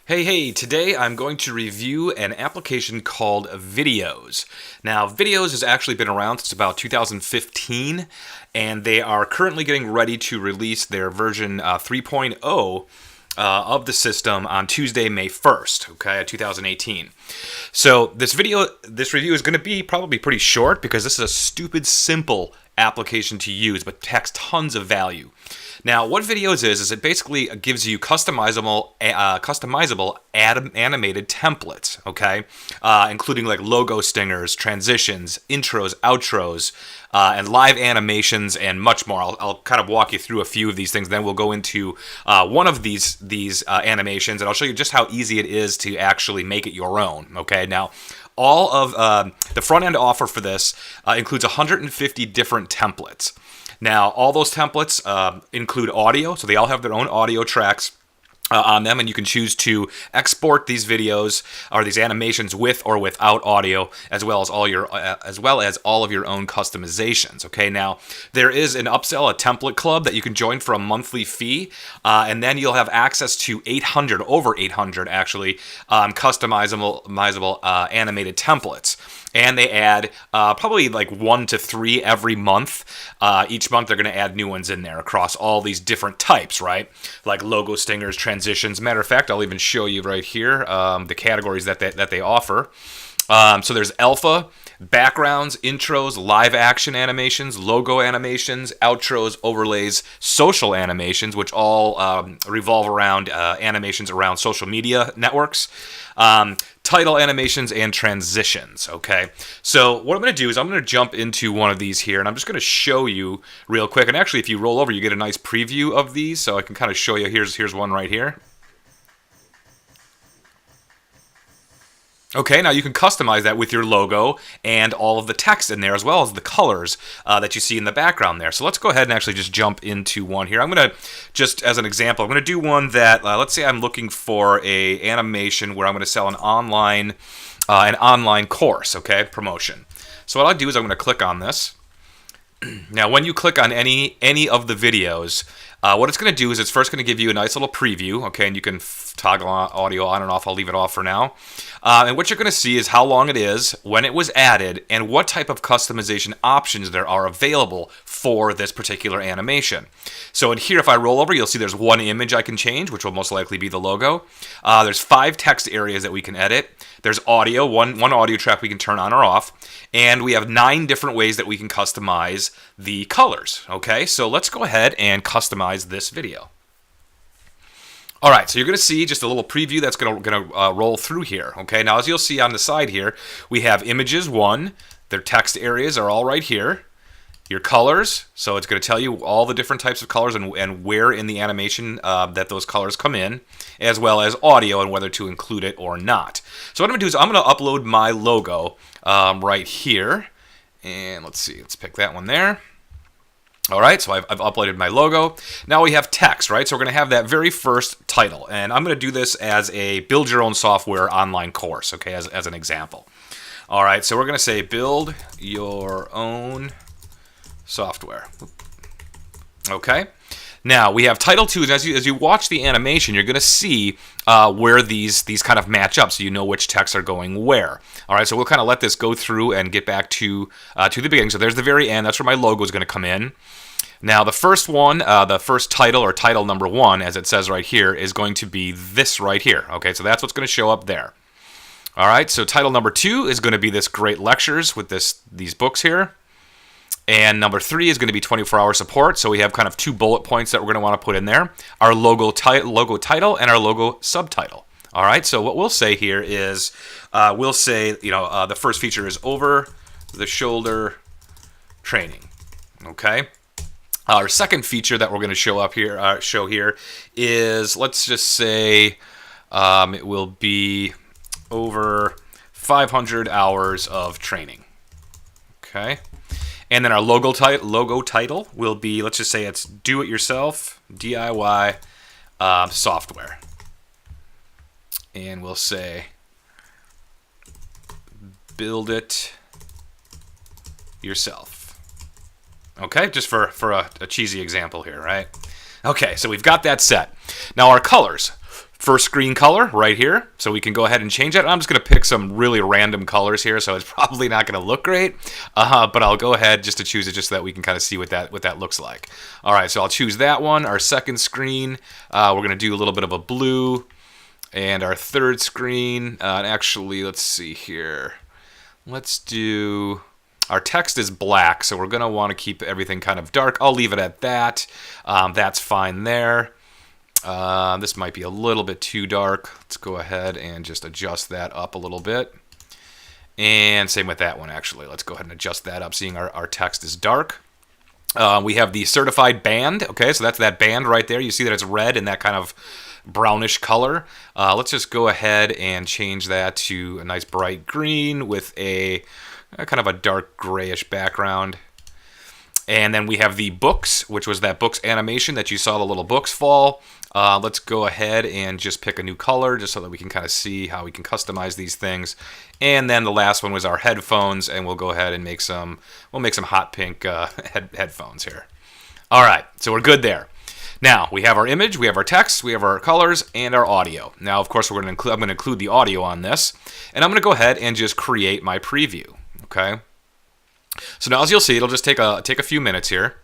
Hey, today I'm going to review an application called Viddyoze. Now, Viddyoze has actually been around since about 2015, and they are currently getting ready to release their version 3.0 of the system on Tuesday, May 1st, okay, 2018. So this review is going to be probably pretty short because this is a stupid simple application to use, but packs tons of value. Now, what Viddyoze is it basically gives you customizable animated templates, okay, including like logo stingers, transitions, intros, outros, and live animations, and much more. I'll kind of walk you through a few of these things. Then we'll go into one of these animations, and I'll show you just how easy it is to actually make it your own. Okay, now. All of the front end offer for this includes 150 different templates. Now, all those templates include audio, so they all have their own audio tracks on them, and you can choose to export these videos or these animations with or without audio, as well as all of your own customizations. Okay, now there is an upsell, a template club that you can join for a monthly fee, and then you'll have access to over 800 actually customizable animated templates. And they add probably like 1 to 3 every month. Each month they're going to add new ones in there across all these different types, right? Like logo stingers, transitions. Matter of fact, I'll even show you right here the categories that they offer. So there's alpha, backgrounds, intros, live action animations, logo animations, outros, overlays, social animations, which all revolve around animations around social media networks, title animations, and transitions. Okay, so what I'm going to do is I'm going to jump into one of these here, and I'm just going to show you real quick. And actually, if you roll over, you get a nice preview of these, so I can kind of show you. Here's one right here. Okay, now you can customize that with your logo and all of the text in there, as well as the colors that you see in the background there. So let's go ahead and actually just jump into one here. I'm going to, just as an example, I'm going to do one that, let's say I'm looking for a animation where I'm going to sell an online course, okay, promotion. So what I'll do is I'm going to click on this. Now, when you click on any of the videos, what it's going to do is it's first going to give you a nice little preview, okay, and you can toggle audio on and off. I'll leave it off for now. And what you're going to see is how long it is, when it was added, and what type of customization options there are available for this particular animation. So in here, if I roll over, you'll see there's one image I can change, which will most likely be the logo. There's 5 text areas that we can edit. There's audio, one audio track we can turn on or off. And we have 9 different ways that we can customize the colors. Okay, so let's go ahead and customize this video. All right, so you're going to see just a little preview that's going to roll through here. Okay, now as you'll see on the side here, we have images 1. Their text areas are all right here. Your colors, so it's going to tell you all the different types of colors and where in the animation that those colors come in, as well as audio and whether to include it or not. So what I'm going to do is I'm going to upload my logo right here. And let's see, let's pick that one there. All right, so I've uploaded my logo. Now we have text, right? So we're going to have that very first title. And I'm going to do this as a build your own software online course, okay, as an example. All right, so we're going to say build your own software. Okay. Now we have title 2. As you watch the animation, you're going to see where these kind of match up, so you know which texts are going where. All right, so we'll kind of let this go through and get back to the beginning. So there's the very end. That's where my logo is going to come in. Now the first one, the first title, or title number 1, as it says right here, is going to be this right here. Okay, so that's what's going to show up there. All right, so title number 2 is going to be this great lectures with these books here. And number 3 is going to be 24-hour support. So we have kind of 2 bullet points that we're going to want to put in there. Our logo title and our logo subtitle. All right, so what we'll say here is, we'll say, the first feature is over the shoulder training. Okay. Our second feature that we're going to show here is, let's just say, it will be over 500 hours of training. Okay. And then our logo title will be, let's just say it's do-it-yourself, DIY software. And we'll say build it yourself. Okay, just for a cheesy example here, right? Okay, so we've got that set. Now our colors. first screen color right here. So we can go ahead and change that. I'm just going to pick some really random colors here, so it's probably not going to look great. But I'll go ahead just to choose it just so that we can kind of see what that looks like. All right, so I'll choose that one. Our second screen, we're going to do a little bit of a blue. And our third screen, actually, let's see here. Let's do... Our text is black, so we're going to want to keep everything kind of dark. I'll leave it at that. That's fine there. This might be a little bit too dark. Let's go ahead and just adjust that up a little bit. And same with that one, actually. Let's go ahead and adjust that up, seeing our text is dark. We have the certified band. Okay, so that's that band right there. You see that it's red and that kind of brownish color. Let's just go ahead and change that to a nice bright green with a kind of a dark grayish background. And then we have the books, which was that books animation that you saw the little books fall. Let's go ahead and just pick a new color just so that we can kind of see how we can customize these things. And then the last one was our headphones, and we'll go ahead and make some hot pink headphones here. All right, so we're good there. Now, we have our image, we have our text, we have our colors, and our audio. Now, of course, I'm going to include the audio on this, and I'm going to go ahead and just create my preview, okay? So now, as you'll see, it'll just take a few minutes here,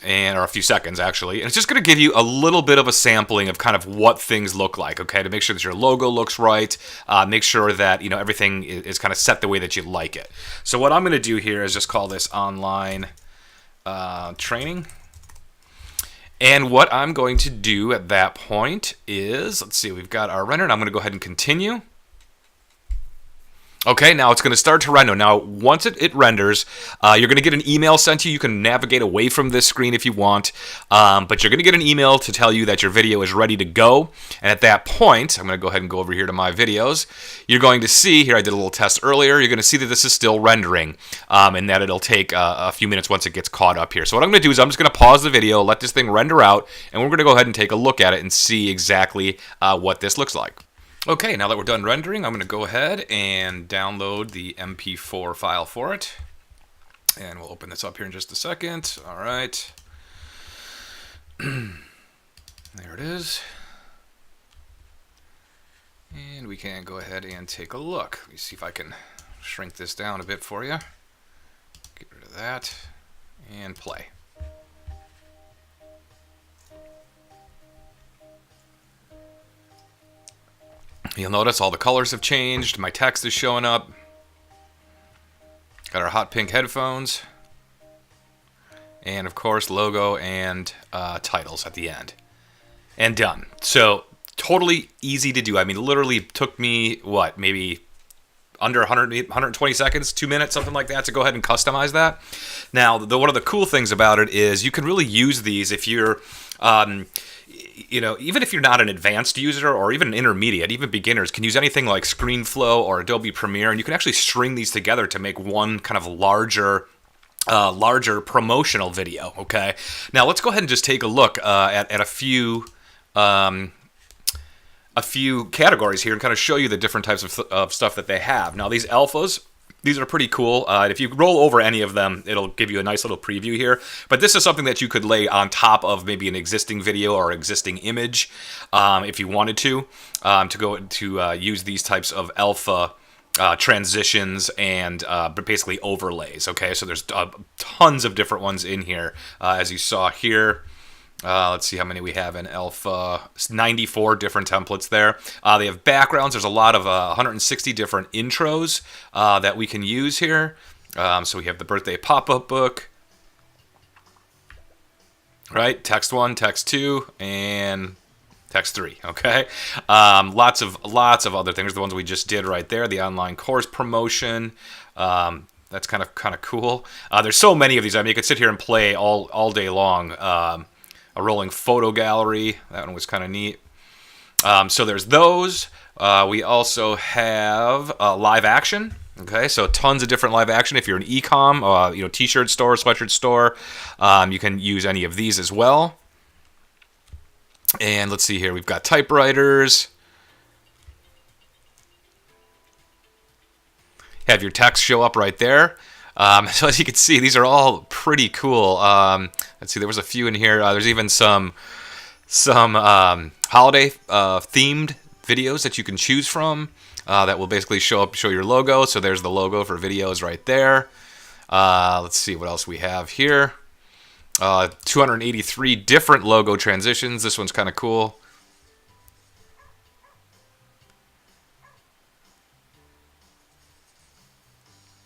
or a few seconds, actually, and it's just going to give you a little bit of a sampling of kind of what things look like, okay, to make sure that your logo looks right, make sure that, everything is kind of set the way that you like it. So what I'm going to do here is just call this online training. And what I'm going to do at that point is, let's see, we've got our render, and I'm going to go ahead and continue. Okay, now it's going to start to render. Now, once it renders, you're going to get an email sent to you. You can navigate away from this screen if you want, but you're going to get an email to tell you that your video is ready to go. And at that point, I'm going to go ahead and go over here to my videos. You're going to see, here I did a little test earlier, you're going to see that this is still rendering, and that it'll take a few minutes once it gets caught up here. So what I'm going to do is I'm just going to pause the video, let this thing render out, and we're going to go ahead and take a look at it and see exactly what this looks like. Okay, now that we're done rendering, I'm going to go ahead and download the MP4 file for it. And we'll open this up here in just a second. All right. There it is. And we can go ahead and take a look. Let me see if I can shrink this down a bit for you. Get rid of that. And play. You'll notice all the colors have changed. My text is showing up. Got our hot pink headphones. And of course, logo and titles at the end. And done. So, totally easy to do. I mean, literally took me, maybe under 120 seconds, 2 minutes, something like that, to go ahead and customize that. Now, one of the cool things about it is you can really use these if you're... even if you're not an advanced user or even an intermediate, even beginners can use anything like ScreenFlow or Adobe Premiere, and you can actually string these together to make one kind of larger promotional video. Okay, now let's go ahead and just take a look at a few categories here and kind of show you the different types of stuff that they have. Now these alphas, these are pretty cool. If you roll over any of them, it'll give you a nice little preview here. But this is something that you could lay on top of maybe an existing video or existing image if you wanted to use these types of alpha transitions and basically overlays. Okay, so there's tons of different ones in here, as you saw here. Let's see how many we have in alpha. 94 different templates there. They have backgrounds. There's a lot of 160 different intros that we can use here. So we have the birthday pop-up book, right? Text 1, text 2, and text 3. Okay. Lots of other things. The ones we just did right there. The online course promotion. That's kind of cool. There's so many of these. I mean, you could sit here and play all day long. A rolling photo gallery. That one was kind of neat. So there's those. We also have live action. Okay, so tons of different live action. If you're an e-com, t-shirt store, sweatshirt store, you can use any of these as well. And let's see here. We've got typewriters. Have your text show up right there. So as you can see, these are all pretty cool. Let's see, there was a few in here. There's even some some holiday themed videos that you can choose from that will basically show your logo. So there's the logo for Viddyoze right there. Let's see what else we have here. 283 different logo transitions. This one's kind of cool.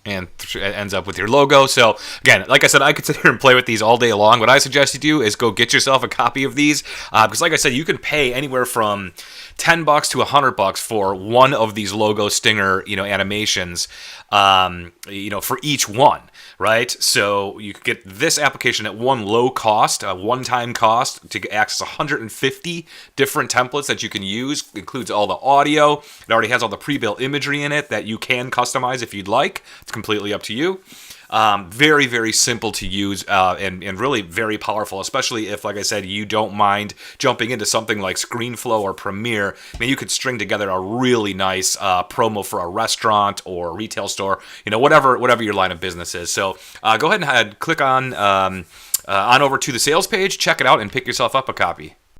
And ends up with your logo. So again, like I said, I could sit here and play with these all day long. What I suggest you do is go get yourself a copy of these, because like I said, you can pay anywhere from $10 to $100 for one of these logo stinger, animations, for each one, right? So you could get this application at one low cost, a one-time cost, to access 150 different templates that you can use. It includes all the audio. It already has all the pre-built imagery in it that you can customize if you'd like. It's completely up to you. Very, very simple to use, and really very powerful, especially if, like I said, you don't mind jumping into something like ScreenFlow or Premiere. I mean, you could string together a really nice promo for a restaurant or a retail store, whatever your line of business is. So go ahead and click on over to the sales page, check it out, and pick yourself up a copy.